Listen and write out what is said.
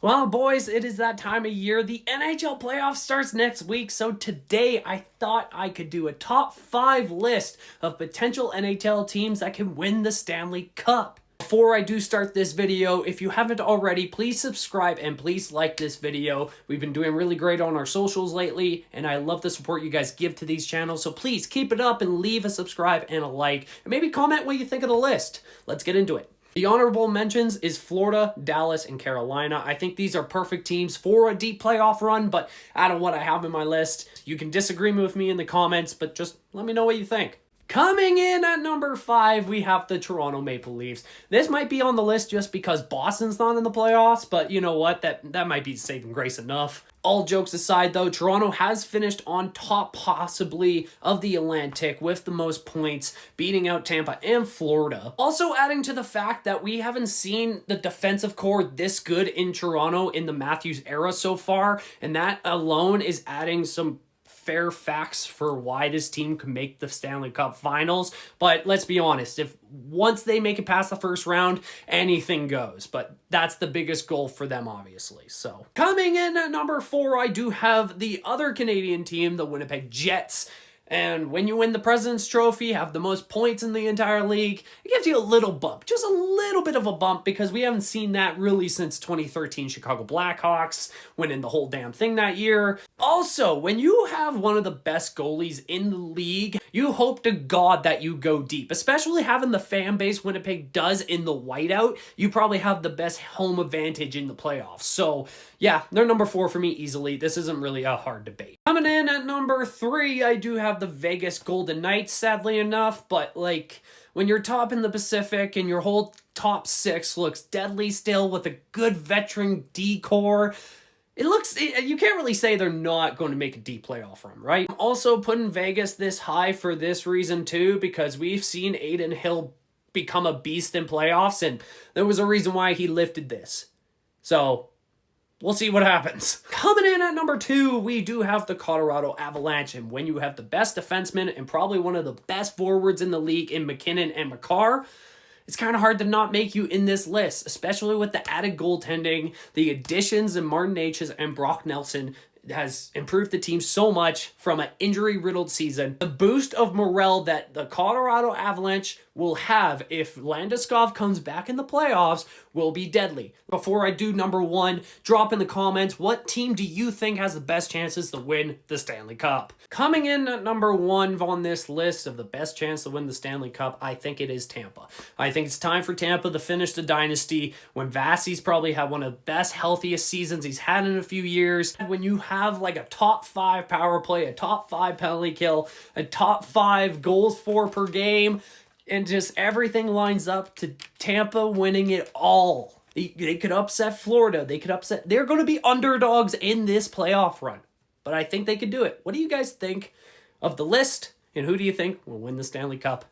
Well, boys, it is that time of year. The NHL playoffs starts next week, so today I thought I could do a top 5 list of potential NHL teams that can win the Stanley Cup. Before I do start this video, if you haven't already, please subscribe and please like this video. We've been doing really great on our socials lately, and I love the support you guys give to these channels, so please keep it up and leave a subscribe and a like, and maybe comment what you think of the list. Let's get into it. The honorable mentions is Florida, Dallas, and Carolina. I think these are perfect teams for a deep playoff run, but out of what I have in my list, you can disagree with me in the comments, but just let me know what you think. Coming in at number 5, we have the Toronto Maple Leafs. This might be on the list just because Boston's not in the playoffs, but you know what? That might be saving grace enough. All jokes aside, though, Toronto has finished on top possibly of the Atlantic with the most points, beating out Tampa and Florida. Also adding to the fact that we haven't seen the defensive core this good in Toronto in the Matthews era so far, and that alone is adding some fair facts for why this team can make the Stanley Cup Finals. But let's be honest, if once they make it past the first round, anything goes. But that's the biggest goal for them, obviously. So coming in at number 4, I do have the other Canadian team, the Winnipeg Jets. And when you win the President's Trophy, have the most points in the entire league, it gives you a little bump, just a little bit of a bump, because we haven't seen that really since 2013 Chicago Blackhawks winning the whole damn thing that year. Also, when you have one of the best goalies in the league, you hope to God that you go deep, especially having the fan base Winnipeg does in the whiteout. You probably have the best home advantage in the playoffs. So yeah, they're number 4 for me easily. This isn't really a hard debate. Coming in at number 3, I do have the Vegas Golden Knights, sadly enough, but like when you're top in the Pacific and your whole top 6 looks deadly still with a good veteran decor, you can't really say they're not going to make a deep playoff run, right? I'm also putting Vegas this high for this reason too, because we've seen Adin Hill become a beast in playoffs, and there was a reason why he lifted this. So we'll see what happens. Coming in at number 2, we do have the Colorado Avalanche. And when you have the best defenseman and probably one of the best forwards in the league in McKinnon and Makar, it's kind of hard to not make you in this list, especially with the added goaltending. The additions in Martin Necas and Brock Nelson has improved the team so much from an injury-riddled season. The boost of morale that the Colorado Avalanche will have if Landeskog comes back in the playoffs will be deadly. Before I do number 1, drop in the comments, what team do you think has the best chances to win the Stanley Cup? Coming in at number 1 on this list of the best chance to win the Stanley Cup, I think it is Tampa. I think it's time for Tampa to finish the dynasty when Vasi's probably had one of the best, healthiest seasons he's had in a few years. When you have like a top 5 power play, a top 5 penalty kill, a top 5 goals for per game, and just everything lines up to Tampa winning it all. They could upset Florida. They're going to be underdogs in this playoff run. But I think they could do it. What do you guys think of the list? And who do you think will win the Stanley Cup?